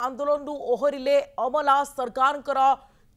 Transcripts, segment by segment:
आंदोलन ओहरिले अमला सरकार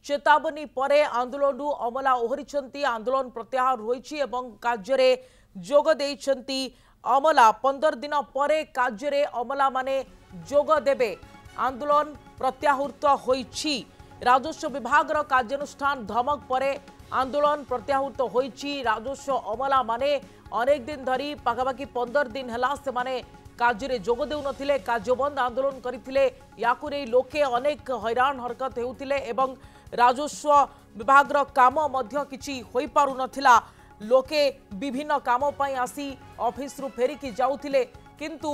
चेतावनी परे आंदोलन अमला ओहरी आंदोलन प्रत्याहार होईछि एवं कार्य जोग देइछंती अमला 15 दिन परे कार्य अमला माने जोग देबे आंदोलन प्रत्याहृत होईछि राजस्व विभाग कार्यानुष्ठान धमक परे आंदोलन प्रत्याहृत होईछि राजस्व अमला माने अनेक दिन धरी पाखापाखि 15 दिन हैला से माने कार्य जोग देउ नथिले कार्यबंद आंदोलन करथिले याकु नै लोके अनेक हैरान हरकत हेउथिले एवं राजस्व विभाग काम मध्य किछि होई पारु नथिला लोके विभिन्न काम पई आसी ऑफिस रु फेरिकी जाउथिले किंतु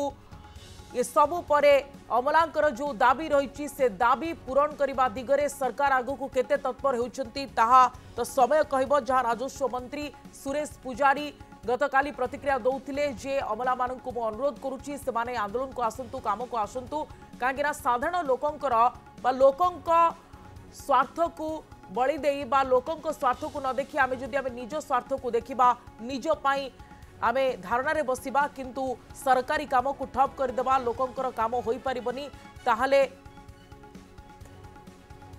ये सबु परे अमलांकर जो दाबी रही से दाबी पूरण करने दिगरे सरकार आगु को केते तत्पर होउछंती ताहा तो समय कहबो जहां राजस्व मंत्री सुरेश पुजारी गतकाली प्रतिक्रिया दौथिले जे अमला मानक को अनुरोध करुच्ची से माने आंदोलन को आसंतु काम को आसंतु काहेकि साधारण लोकंकर बा लोकंक स्वार्थ को बळी देई बा लोकंक स्वार्थ को न देखि आमे जदि आमे निज स्वार्थ को देखिबा निज पाई आमे धारणा रे बसिबा किंतु सरकारी काम को ठप कर देबा लोकंकर काम होई परिबनी ताहाले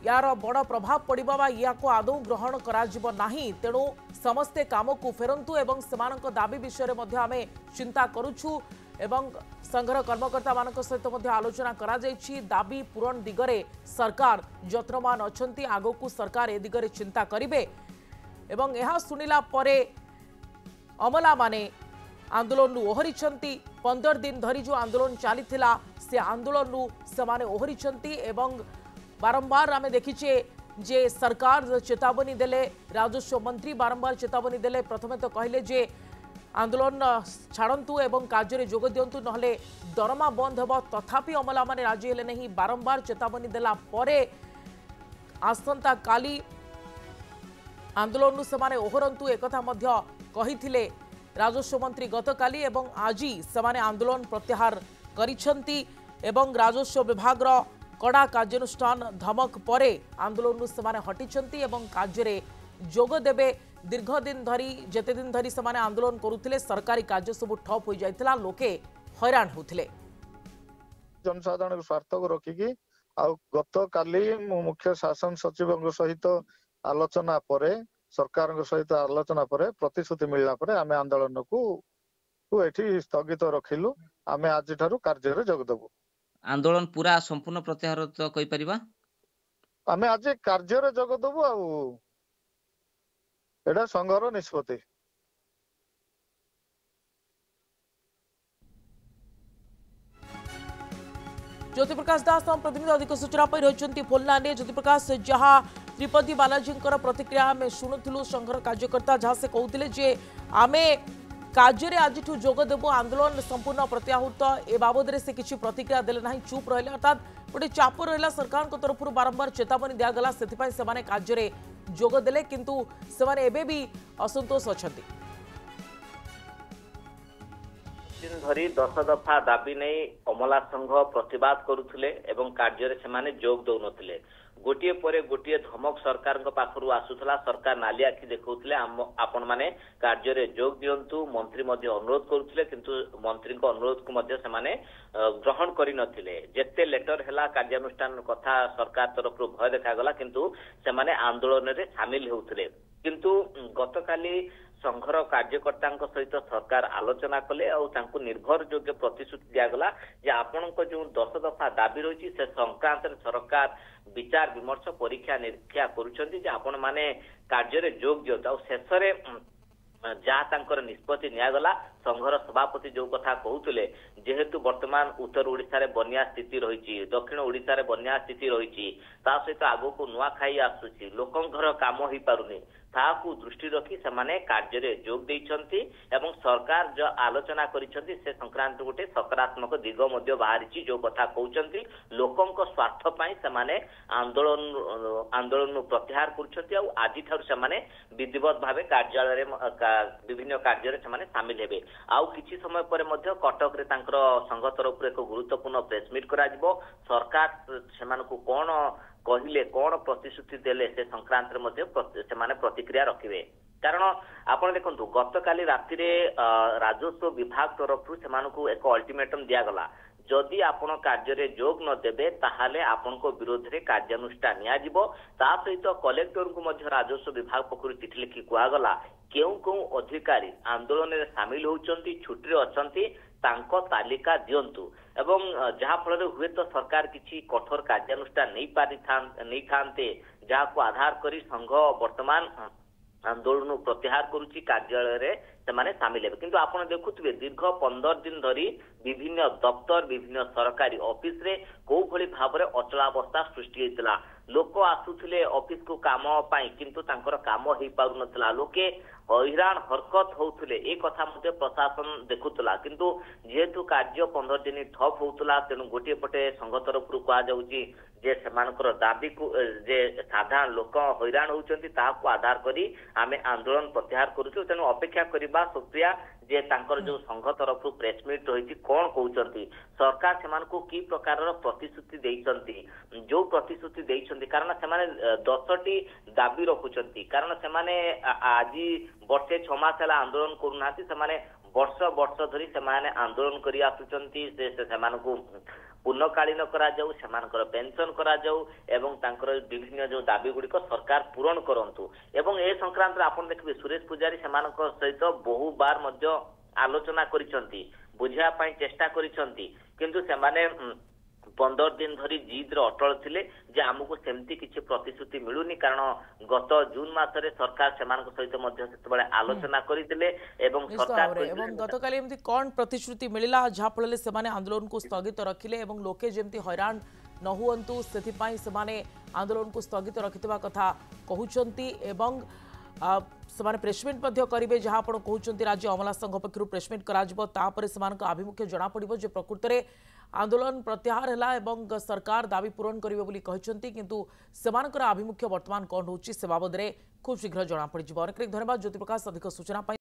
यार बड़ प्रभाव पड़िबा बा या को आदौ ग्रहण करा जिवो नाही तेणु समस्ते काम को फेरंतु एवं समानक दाबी विषय रे मध्ये आमे चिंता करूछु एवं संघर कर्मकर्ता मानक सहित मध्ये आलोचना करा जायछि दाबी पूरण दिगरे सरकार यत्नमान अछंती आगो को सरकार ए दिगरे चिंता करिवे एवं यह सुनिला परे अमला माने आंदोलन ओहरी 15 दिन धरी जो आंदोलन चली से आंदोलन से माने ओहरी एवं बारंबार आमे देखिचे जे सरकार चेतावनी देले राजस्व मंत्री बारंबार चेतावनी देले प्रथमे तो कहले जे आंदोलन छाड़ंतु एवं कार्य जोग दियंतु नहले दरमा बंद हेब तथापि अमला माने राजी हेले नहीं बारंबार चेतावनी देला परे आसंता काली आंदोलन से माने ओहरंतु एकथा मध्य कहिथिले राजस्व मंत्री गतकाली एवं आज से आंदोलन प्रत्याहार करिछंती एवं राजस्व विभाग कड़ा कार्यानुष्ठान धमक परे आंदोलन से हटिछंती एवं कार्य जोग देबे दीर्घ दिन धरी जेते दिन धरी से आंदोलन करुथिले सरकारी कार्य सब ठप हो जाइतिला लोके हैरान होथिले जनसाधारण स्वार्थ को रखिकी गत काली मुख्य शासन सचिव सहित आलोचना परे सरकार सहित आलोचना परे प्रतिश्रुति मिलला परे आमे आंदोलन को एठी स्थगित रखिलु आमे आज ठारू कार्य रे जोग देबु आंदोलन पूरा संपूर्ण प्रत्याहार तो कहि परिबा आमे आज कार्य रे जोग देबु आ एडा संघर निष्पत्ति ज्योति प्रकाश दास हम प्रतिनिधि अधिक सूचना पर रही फोन लाइन ज्योति प्रकाश जहाँ त्रिपदी बालाजी प्रतिक्रिया आम शुणुलु संघर कार्यकर्ता जहाँ से कहते जे आमे कार्य आज जोग देबू आंदोलन संपूर्ण प्रत्याहृत ए बाबद से किसी प्रतिक्रिया देले ना चुप रहे अर्थात गोटे चाप रहा सरकार तरफ बारंबार चेतावनी दिगला से कार्य जोग देले किंतु से एबे भी असंतोष अच्छा दिन धरी 10 दफा दाबी नहीं अमला संघ प्रतिवाद करुले एवं कार्य से जोग दौनथिले गोटे पर गोटे धमक सरकार पाखरु आसुथला सरकार नाली आखि देखौथिले आपण माने कार्य रे जोग दियंतु मंत्री मध्ये अनुरोध करुथिले किंतु मंत्री को अनुरोध को मध्ये से माने ग्रहण करि नथिले जेते लेटर हैला कार्यानुष्ठान कथा सरकार तरफ भय देखा गला किंतु से माने आंदोलन रे शामिल होउथिले किंतु गतकाली संघर कार्यकर्ता सहित सरकार आलोचना कले और निर्भर योग्य प्रतिश्रुति दिगला जे आपण जो 10 दफा दाबी रही से संक्रांत सरकार विचार विमर्श परीक्षा निरीक्षा करुँच माने कार्य जोग दियत शेष जहाँ निष्पत्ति निगला संघर सभापति जो कथा कहते जेहेतु वर्तमान उत्तर ओडिशा रे बन्या स्थिति रही दक्षिण ओडिशा रे बन्या स्थिति रही सहित आगो को नुआखाई आसुची लोकंर काम हो पारुनी ताकू दृष्टि रखी से कार्य जोग देइछंती एवं सरकार जो आलोचना करिछंती से संक्रांत गोटे सकारात्मक दिग मध्य बाहरी जो कथा कहउछंती लोकंक स्वार्थ पई से आंदोलन प्रत्याहार करुछंती और आज ठार से विधिवत भावे कार्यालय रे विभिन्न कार्य रे से शामिल हेबे आउ किछि समय पर मध्य कटक रे तांकर संघ तरफ एक गुरुत्वपूर्ण प्रेस मीट करा जिवो सरकार सेमानकु कोन कहले कौन प्रतिश्रुति देले से संक्रांत से प्रतिक्रिया रखिबे कारण आपण देखंतु गत काली राति रे राजस्व विभाग तरफ से एक अल्टीमेटम दिया गला जदि आपण कार्य जोग न देबे ताहाले आपण को विरोध रे कार्यानुष्ठान निया जिवो ता सहित कलेक्टर को मध्य राजस्व विभाग पक्षरु चिठी लिखि कुआगला केउ केउ अधिकारी आंदोलन रे शामिल होउचंती छुट्टी रे अछंती तांको तालिका दियंतु एवं जहा फल हुए तो सरकार किछि कठोर कार्यानुष्ठान नहीं थांते जहा को आधार करी संघ वर्तमान आंदोलन प्रत्याहार करुच्ची कार्यालय रे सेमाने सामिल हेबे किंतु आपण देखुथिबे दीर्घ 15 दिन धरी विभिन्न दफ्तर विभिन्न सरकारी ऑफिस रे को भली भाबरे अचलावस्था सृष्टि हेतिला लोक आसुथिले ऑफिस को काम पाई किंतु तांकर काम हेई पारु नथला लोके हैरान हरकत होउथिले ए कथा मध्ये प्रशासन देखुतला किंतु जेहेतु कार्य 15 दिन ठप होउतला तेनु गोटे पटे संघ तरफ रु कहा जाउची जे सेमानकर दाबी को जे साधारण लोक हैरान होउचंती ताहाको आधार करी आमे आंदोलन प्रत्याहार करूछु तेनु अपेक्षा करिबा सुप्रिया जे तांकर जो संघ तरफ प्रेस मीट रही कौन कहते सरकार से कि प्रकार प्रतिश्रुति देइछंती जो प्रतिश्रुति देइछंती कारण से 10टी दाबी रखुचंती कारण से आज वर्षे 6 मास है आंदोलन करूना से वर्ष वर्ष धरी से आंदोलन करी आसुचंती से पूर्णकालीन करा जाऊ सेमानकर पेंशन करा जाऊ एवं तांकर विभिन्न जो दाबी गुड़िक सरकार पूरण करंतु एवं ए संक्रांत आपण देखबे सुरेश पुजारी सेमानक सहित बहु बार मध्य आलोचना करिसंती बुझिया पई चेष्टा करिसंती किंतु सेमाने 15 दिन धरी जिद रे अटल थिले जे हमकु सेमती किछि प्रतिश्रुति मिलुनी कारण गत जून मासरे सरकार सेमानक सहित मध्य सेतबेले आलोचना करिदिले एवं सरकार एवं गतकाली एमती कोन प्रतिश्रुति मिलिला जहा फलले सेमाने आंदोलन को स्थगित रखिले एवं लोके जेमती हैरान न हुअंतु सेथि पई सेमाने आंदोलन को स्थगित रखितबा कथा कहउचंती एवं सेमाने प्रेसमेंट मध्य करिवे जहा आपण कहउचंती राज्य अमला संघ पक्षरु प्रेसमेंट करा जिवो तापरे सेमानक आभिमुख्य जणा पड़िबो जे प्रकृति रे आंदोलन प्रत्याहार है एवं सरकार दाबी पूरण करिवे बोली कहचंती किंतु सेमानकर आभिमुख्य वर्तमान कोन होची से बाबद रे खूब शीघ्र जणा पड़िजिवो। अनेक धन्यवाद ज्योति प्रकाश अधिक सूचना